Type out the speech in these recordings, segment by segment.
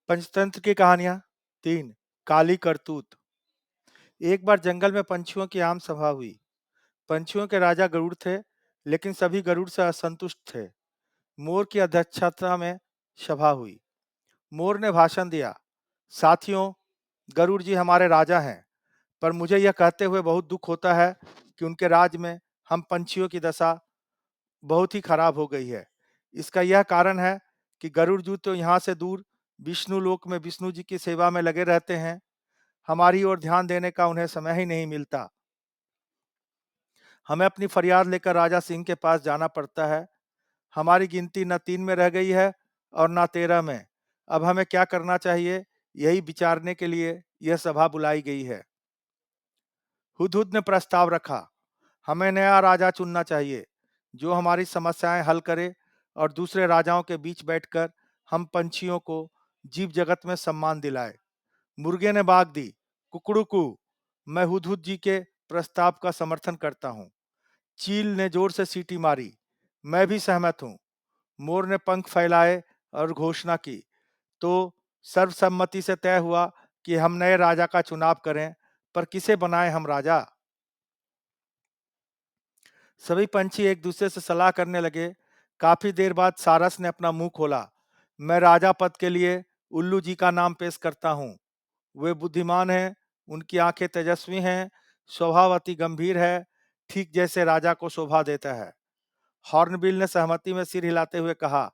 पंचतंत्र की कहानियां। 3। काली करतूत। एक बार जंगल में पंछियों की आम सभा हुई। पंछियों के राजा गरुड़ थे, लेकिन सभी गरुड़ से असंतुष्ट थे। मोर की अध्यक्षता में सभा हुई। मोर ने भाषण दिया। साथियों, गरुड़ जी हमारे राजा हैं, पर मुझे यह कहते हुए बहुत दुख होता है कि उनके राज में हम पंछियों की दशा बहुत ही खराब हो गई है। इसका यह कारण है कि गरुड़ जी तो यहाँ से दूर विष्णु लोक में विष्णु जी की सेवा में लगे रहते हैं। हमारी ओर ध्यान देने का उन्हें समय ही नहीं मिलता। हमें अपनी फरियाद लेकर राजा सिंह के पास जाना पड़ता है। हमारी गिनती न 3 में रह गई है और न 13 में। अब हमें क्या करना चाहिए, यही विचारने के लिए यह सभा बुलाई गई है। हुदहुद ने प्रस्ताव रखा। हमें नया राजा चुनना चाहिए, जो हमारी समस्याएं हल करे और दूसरे राजाओं के बीच बैठकर हम पंछियों को जीव जगत में सम्मान दिलाए। मुर्गे ने बाग दी। कुकड़ूकू, मैं हुदहुद जी के प्रस्ताव का समर्थन करता हूँ। चील ने जोर से सीटी मारी। मैं भी सहमत हूँ। मोर ने पंख फैलाए और घोषणा की। तो सर्वसम्मति से तय हुआ कि हम नए राजा का चुनाव करें, पर किसे बनाएं हम राजा। सभी पंछी एक दूसरे से सलाह करने लगे। काफी देर बाद सारस ने अपना मुंह खोला। मैं राजा पद के लिए उल्लू जी का नाम पेश करता हूँ। वे बुद्धिमान हैं, उनकी आंखें तेजस्वी हैं, स्वभाव अति गंभीर है, ठीक जैसे राजा को शोभा देता है। हॉर्नबिल ने सहमति में सिर हिलाते हुए कहा,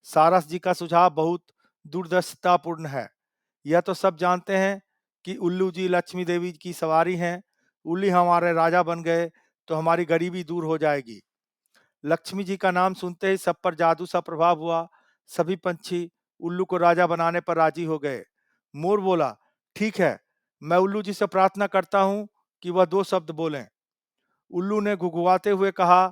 सारस जी का सुझाव बहुत दूरदर्शितापूर्ण है। यह तो सब जानते हैं कि उल्लू जी लक्ष्मी देवी की सवारी हैं। उल्ली हमारे राजा बन गए तो हमारी गरीबी दूर हो जाएगी। लक्ष्मी जी का नाम सुनते ही सब पर जादू सा प्रभाव हुआ। सभी पंछी उल्लू को राजा बनाने पर राजी हो गए। मोर बोला, ठीक है, मैं उल्लू जी से प्रार्थना करता हूँ कि वह 2 शब्द बोलें। उल्लू ने घुघुआते हुए कहा,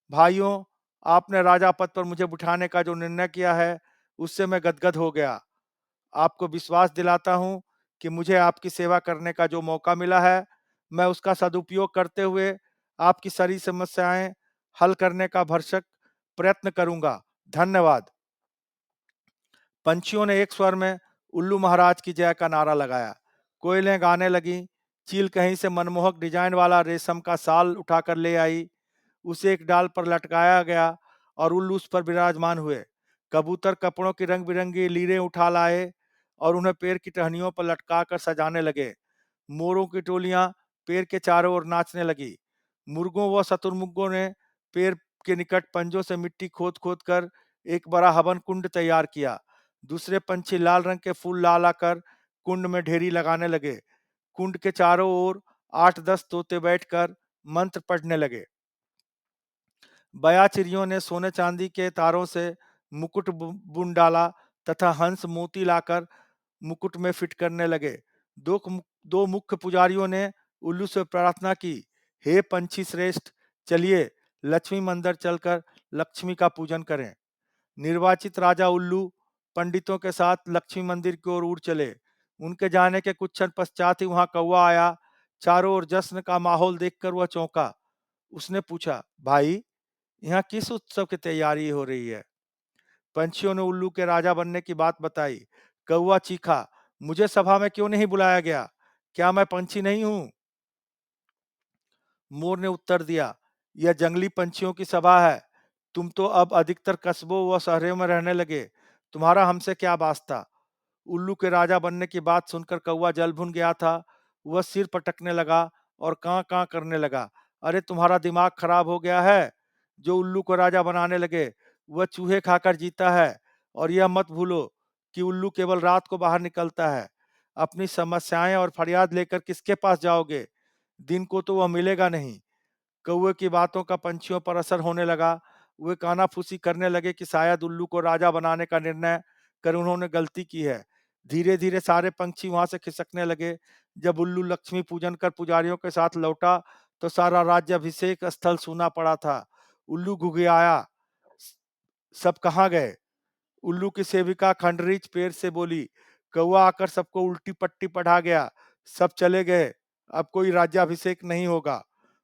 भाइयों, आपने राजा पद पर मुझे बिठाने का जो निर्णय किया है, उससे मैं गदगद हो गया। आपको विश्वास दिलाता हूँ कि मुझे आपकी सेवा करने का जो मौका मिला है, मैं उसका सदुपयोग करते हुए आपकी सारी समस्याएं हल करने का भरसक प्रयत्न करूंगा। धन्यवाद। पंछियों ने एक स्वर में उल्लू महाराज की जय का नारा लगाया। कोयलें गाने लगीं। चील कहीं से मनमोहक डिजाइन वाला रेशम का साल उठाकर ले आई। उसे एक डाल पर लटकाया गया और उल्लू उस पर विराजमान हुए। कबूतर कपड़ों की रंग बिरंगी लीरें उठा लाए और उन्हें पेड़ की टहनियों पर लटका कर सजाने लगे। मोरों की टोलियां पेड़ के चारों ओर नाचने लगी। मुर्गों व शतुरमुर्गों ने पेड़ के निकट पंजों से मिट्टी खोद खोद कर एक बड़ा हवन कुंड तैयार किया। दूसरे पंछी लाल रंग के फूल ला लाकर कुंड में ढेरी लगाने लगे। कुंड के चारों ओर 8-10 तोते बैठकर मंत्र पढ़ने लगे। बया चिड़ियों ने सोने चांदी के तारों से मुकुट बुन डाला तथा हंस मोती लाकर मुकुट में फिट करने लगे। दो मुख्य पुजारियों ने उल्लू से प्रार्थना की, हे पंछी श्रेष्ठ, चलिए लक्ष्मी मंदिर चलकर लक्ष्मी का पूजन करें। निर्वाचित राजा उल्लू पंडितों के साथ लक्ष्मी मंदिर की ओर उड़ चले। उनके जाने के कुछ क्षण पश्चात ही वहां कौवा आया। चारों ओर जश्न का माहौल देखकर वह चौंका। उसने पूछा, भाई, यहाँ किस उत्सव की तैयारी हो रही है? पंछियों ने उल्लू के राजा बनने की बात बताई। कौवा चीखा, मुझे सभा में क्यों नहीं बुलाया गया? क्या मैं पंछी नहीं हूं? मोर ने उत्तर दिया, यह जंगली पंछियों की सभा है। तुम तो अब अधिकतर कस्बों व शहरों में रहने लगे, तुम्हारा हमसे क्या वास्ता? उल्लू के राजा बनने की बात सुनकर कौवा जल भुन गया था। वह सिर पटकने लगा और कां कां करने लगा। अरे, तुम्हारा दिमाग खराब हो गया है? जो उल्लू को राजा बनाने लगे वह चूहे खाकर जीता है। और यह मत भूलो कि उल्लू केवल रात को बाहर निकलता है। अपनी समस्याएं और फरियाद लेकर किसके पास जाओगे? दिन को तो वह मिलेगा नहीं। कौवे की बातों का पंछियों पर असर होने लगा। वे कानाफूसी करने लगे कि शायद उल्लू को राजा बनाने का निर्णय कर उन्होंने गलती की है। धीरे धीरे सारे पंछी वहां से खिसकने लगे। जब उल्लू लक्ष्मी पूजन कर पुजारियों के साथ लौटा तो सारा राज्य अभिषेक स्थल सूना पड़ा था। उल्लू घुघियाया, सब कहाँ गए? उल्लू की सेविका खंडरीच पेड़ से बोली, कौवा आकर सबको उल्टी पट्टी पढ़ा गया। सब चले गए, अब कोई राज्याभिषेक नहीं होगा।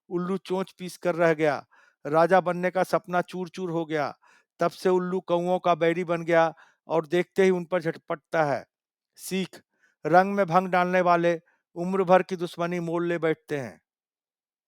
उल्लू चोंच पीस कर रह गया। राजा बनने का सपना चूर चूर हो गया। तब से उल्लू कौओं का बैरी बन गया और देखते ही उन पर झटपटता है। सीख, रंग में भंग डालने वाले उम्र भर की दुश्मनी मोल ले बैठते हैं।